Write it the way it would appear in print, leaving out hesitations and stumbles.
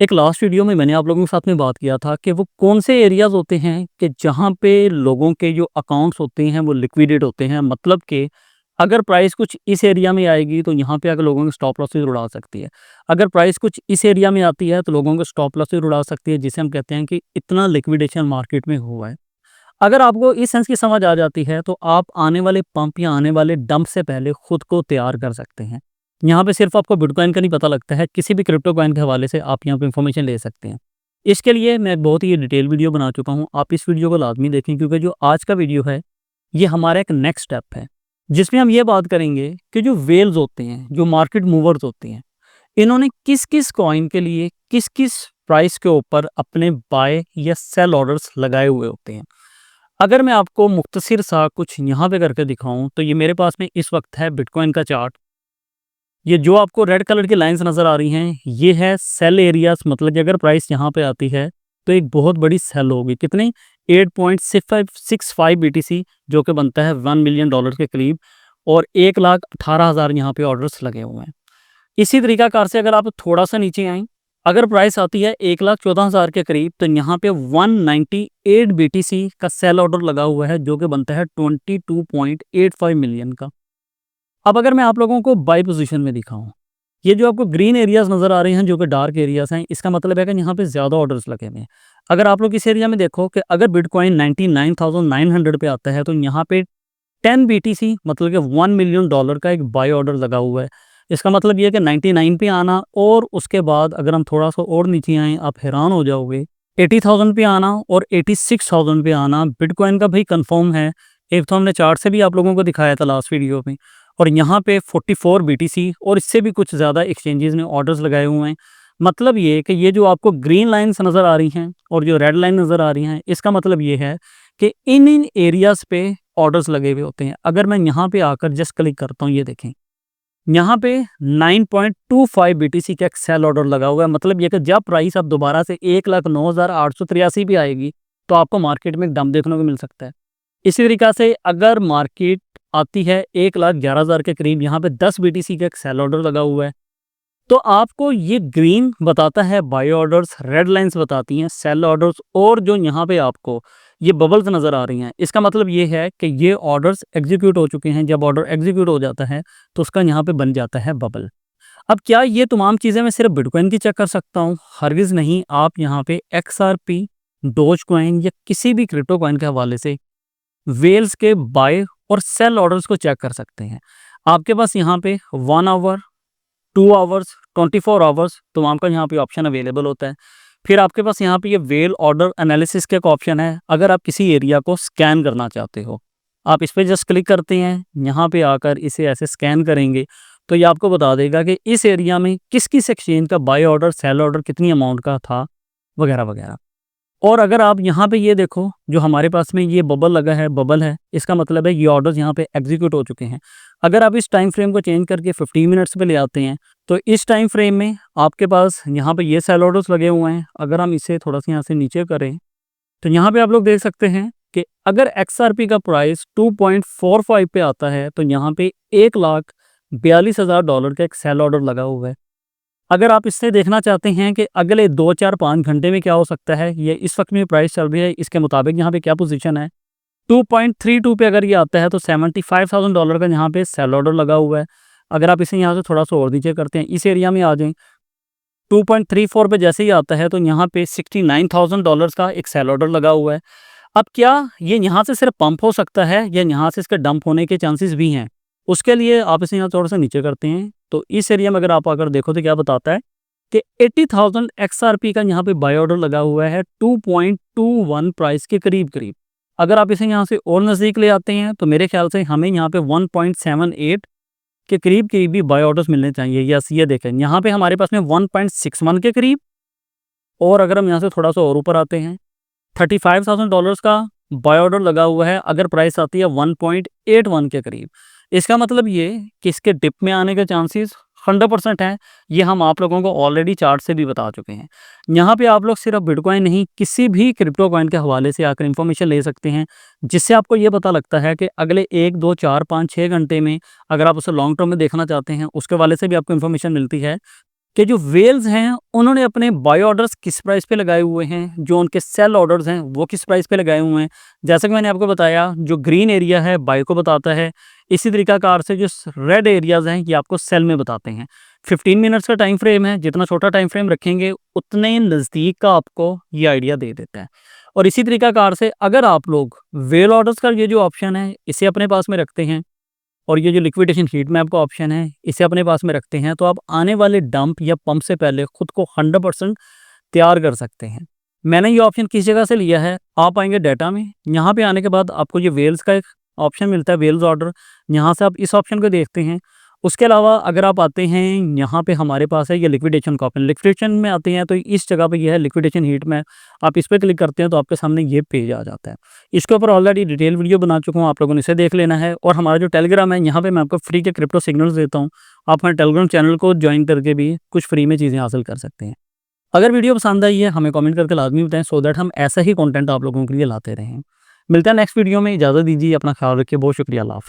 एक last video में मैंने आप लोगों के साथ में बात किया था कि वो कौन से एरियाज़ होते हैं कि जहाँ पे लोगों के जो अकाउंट्स होते हैं वो लिक्विडेट होते हैं। मतलब कि अगर प्राइस कुछ इस एरिया में आएगी तो यहाँ पे आकर लोगों के स्टॉप लॉसेस उड़ा सकती है। अगर प्राइस कुछ इस एरिया में आती है तो लोगों के स्टॉप लॉसेस उड़ा सकती है, जिसे हम कहते हैं कि इतना लिक्विडेशन मार्केट में हुआ है। अगर आपको इस सेंस की समझ आ जाती है तो आप आने वाले पंप या आने वाले डंप से पहले खुद को तैयार कर सकते हैं। यहाँ पे सिर्फ आपको बिटकॉइन का नहीं पता लगता है, किसी भी क्रिप्टो कॉइन के हवाले से आप यहाँ पे इन्फॉर्मेशन ले सकते हैं। इसके लिए मैं एक बहुत ही डिटेल वीडियो बना चुका हूँ, आप इस वीडियो को लाजमी देखें क्योंकि जो आज का वीडियो है ये हमारा एक नेक्स्ट स्टेप है, जिसमें हम ये बात करेंगे कि जो वेल्स होते हैं, जो मार्केट मूवर्स होते हैं, इन्होंने किस किस कॉइन के लिए किस किस प्राइस के ऊपर अपने बाय या सेल ऑर्डर्स लगाए हुए होते हैं। अगर मैं आपको मुख्तसर सा कुछ यहाँ पे करके दिखाऊं तो ये मेरे पास में इस वक्त है बिटकॉइन का चार्ट। ये जो आपको रेड कलर की लाइंस नज़र आ रही हैं ये है सेल एरियाज, मतलब कि अगर प्राइस यहाँ पे आती है तो एक बहुत बड़ी सेल होगी। कितनी? 8.65 BTC, जो कि बनता है $1 मिलियन के करीब, और 1,18,000 यहाँ पे ऑर्डर्स लगे हुए हैं। इसी तरीकाकार से अगर आप थोड़ा सा नीचे आएँ, अगर प्राइस आती है 1,14,000 के करीब तो यहाँ पे 198 BTC का सेल ऑर्डर लगा हुआ है, जो कि बनता है 22.85 मिलियन का। अब अगर मैं आप लोगों को बाई पोजीशन में दिखाऊं, ये जो आपको ग्रीन एरियाज नज़र आ रहे हैं जो कि डार्क एरियाज हैं, इसका मतलब है कि यहाँ पे ज़्यादा ऑर्डर्स लगे हुए हैं। अगर आप लोग इस एरिया में देखो कि अगर बिटकॉइन 99,900 पे आता है तो यहाँ पे 10 BTC, मतलब कि $1 मिलियन का एक बाय ऑर्डर लगा हुआ है। इसका मतलब ये है कि 99 पे आना, और उसके बाद अगर हम थोड़ा सा और नीचे आएँ आप हैरान हो जाओगे, 80,000 पे आना और 86,000 पे आना बिटकॉइन का भाई कंफर्म है। एक तो हमने चार्ट से भी आप लोगों को दिखाया था लास्ट वीडियो में, और यहाँ पे 44 BTC और इससे भी कुछ ज़्यादा एक्सचेंजेस ने ऑर्डर्स लगाए हुए हैं। मतलब ये है कि ये जो आपको ग्रीन लाइन्स नज़र आ रही हैं और जो रेड लाइन नज़र आ रही हैं, इसका मतलब ये है कि इन एरियाज़ पे ऑर्डर्स लगे हुए होते हैं। अगर मैं यहाँ पे आकर जस्ट क्लिक करता हूँ, ये देखें यहाँ पे 9.25 BTC का एक सेल ऑर्डर लगा हुआ है। मतलब ये कि जब प्राइस अब दोबारा से 1,09,883 भी आएगी तो आपको मार्केट में डंप देखने को मिल सकता है। इसी तरीक़ा से अगर मार्केट आती है 1,11,000 के करीब, यहाँ पे 10 BTC का एक सेल ऑर्डर लगा हुआ है, तो आपको ये ग्रीन बताता है बाय ऑर्डर्स, रेड लाइंस बताती हैं सेल ऑर्डर्स, और जो यहाँ पे आपको ये बबल्स नज़र आ रही हैं, इसका मतलब ये है कि ये ऑर्डर्स एग्जीक्यूट हो चुके हैं। जब ऑर्डर एग्जीक्यूट हो जाता है तो उसका यहाँ पे बन जाता है बबल। अब क्या ये तमाम चीज़ें मैं सिर्फ बिटकॉइन की चेक कर सकता हूँ? हरगिज़ नहीं। आप यहाँ पे XRP, डोज कॉइन या किसी भी क्रिप्टो कॉइन के हवाले से वेल्स के बाय और सेल ऑर्डर्स को चेक कर सकते हैं। आपके पास यहाँ पे 1 आवर, 2 आवर्स, 24 आवर्स तमाम का यहाँ पे ऑप्शन अवेलेबल होता है। फिर आपके पास यहाँ पे ये वेल ऑर्डर एनालिसिस का एक ऑप्शन है। अगर आप किसी एरिया को स्कैन करना चाहते हो, आप इस पे जस्ट क्लिक करते हैं, यहाँ पे आकर इसे ऐसे स्कैन करेंगे तो ये आपको बता देगा कि इस एरिया में किस किस एक्सचेंज का बाय ऑर्डर, सेल ऑर्डर कितनी अमाउंट का था, वगैरह वगैरह। और अगर आप यहाँ पे ये देखो, जो हमारे पास में ये बबल लगा है, बबल है, इसका मतलब है ये ऑर्डर्स यहाँ पे एग्जीक्यूट हो चुके हैं। अगर आप इस टाइम फ्रेम को चेंज करके 15 मिनट्स पे ले आते हैं तो इस टाइम फ्रेम में आपके पास यहाँ पे ये सेल ऑर्डर्स लगे हुए हैं। अगर हम इसे थोड़ा सा यहाँ से नीचे करें तो यहाँ पे आप लोग देख सकते हैं कि अगर XRP का प्राइस 2.45 पे आता है तो यहाँ पे $1,42,000 का एक सेल ऑर्डर लगा हुआ है। अगर आप इससे देखना चाहते हैं कि अगले 2, 4, 5 घंटे में क्या हो सकता है, ये इस वक्त में प्राइस चल रही है, इसके मुताबिक यहाँ पे क्या पोजीशन है, 2.32 पे अगर ये आता है तो $75,000 का यहाँ पे सेल ऑर्डर लगा हुआ है। अगर आप इसे यहाँ से थोड़ा सा और नीचे करते हैं, इस एरिया में आ जाएं, 2.34 पे जैसे ही आता है तो यहाँ पे $69,000 का एक सेल ऑर्डर लगा हुआ है। अब क्या ये यहाँ से सिर्फ पंप हो सकता है या यहाँ से इसके डंप होने के चांसेस भी हैं? उसके लिए आप इसे यहाँ थोड़ा सा नीचे करते हैं तो इस एरिया में अगर आप आकर देखो तो क्या बताता है कि 80,000 XRP का यहाँ पे बाय ऑर्डर लगा हुआ है 2.21 प्राइस के करीब करीब। अगर आप इसे यहाँ से और नज़दीक ले आते हैं तो मेरे ख्याल से हमें यहाँ पे 1.78 के करीब करीब भी बाय ऑर्डर्स मिलने चाहिए। यस, ये देखें यहाँ पे हमारे पास में 1.61 के करीब, और अगर हम यहाँ से थोड़ा सा और ऊपर आते हैं, $35,000 का बाय ऑर्डर लगा हुआ है अगर प्राइस आती है 1.81 के करीब। इसका मतलब ये कि इसके डिप में आने के चांसेस 100% है। ये हम आप लोगों को ऑलरेडी चार्ट से भी बता चुके हैं। यहाँ पे आप लोग सिर्फ बिटकॉइन नहीं, किसी भी क्रिप्टो कॉइन के हवाले से आकर इन्फॉर्मेशन ले सकते हैं, जिससे आपको ये पता लगता है कि अगले 1, 2, 4, 5, 6 घंटे में अगर आप उसे लॉन्ग टर्म में देखना चाहते हैं, उसके हवाले से भी आपको इन्फॉर्मेशन मिलती है कि जो व्हेल्स हैं उन्होंने अपने बाय ऑर्डर्स किस प्राइस पे लगाए हुए हैं, जो उनके सेल ऑर्डर्स हैं वो किस प्राइस पे लगाए हुए हैं। जैसा कि मैंने आपको बताया, जो ग्रीन एरिया है बाय को बताता है, इसी तरीक़ाकार से जो रेड एरियाज़ हैं ये आपको सेल में बताते हैं। 15 मिनट्स का टाइम फ्रेम है, जितना छोटा टाइम फ्रेम रखेंगे उतने नज़दीक का आपको ये आइडिया दे देता है। और इसी तरीक़ाकार से अगर आप लोग व्हेल ऑर्डर्स का ये जो ऑप्शन है इसे अपने पास में रखते हैं और ये जो लिक्विडेशन हीट मैप का ऑप्शन है इसे अपने पास में रखते हैं, तो आप आने वाले डंप या पंप से पहले खुद को 100% तैयार कर सकते हैं। मैंने ये ऑप्शन किस जगह से लिया है, आप आएंगे डाटा में, यहाँ पे आने के बाद आपको ये वेल्स का एक ऑप्शन मिलता है, वेल्स ऑर्डर, यहाँ से आप इस ऑप्शन को देखते हैं। उसके अलावा अगर आप आते हैं यहाँ पे हमारे पास है ये लिक्विडेशन का ऑप्शन, लिक्विडेशन में आते हैं तो इस जगह पे ये है लिक्विडेशन हीट में, आप इस पर क्लिक करते हैं तो आपके सामने ये पेज आ जाता है। इसके ऊपर ऑलरेडी डिटेल वीडियो बना चुका हूँ, आप लोगों ने इसे देख लेना है। और हमारा जो टेलीग्राम है यहाँ पे मैं आपको फ्री के क्रिप्टो सिग्नल्स देता हूँ, आप हमारे टेलीग्राम चैनल को ज्वाइन करके भी कुछ फ्री में चीज़ें हासिल कर सकते हैं। अगर वीडियो पसंद आई है हमें कमेंट करके लाजमी बताएं, सो दैट हम ऐसा ही कंटेंट आप लोगों के लिए लाते रहें। मिलते हैं नेक्स्ट वीडियो में, इजाज़त दीजिए, अपना ख्याल रखिए, बहुत शुक्रिया, अल्लाह हाफ़िज़।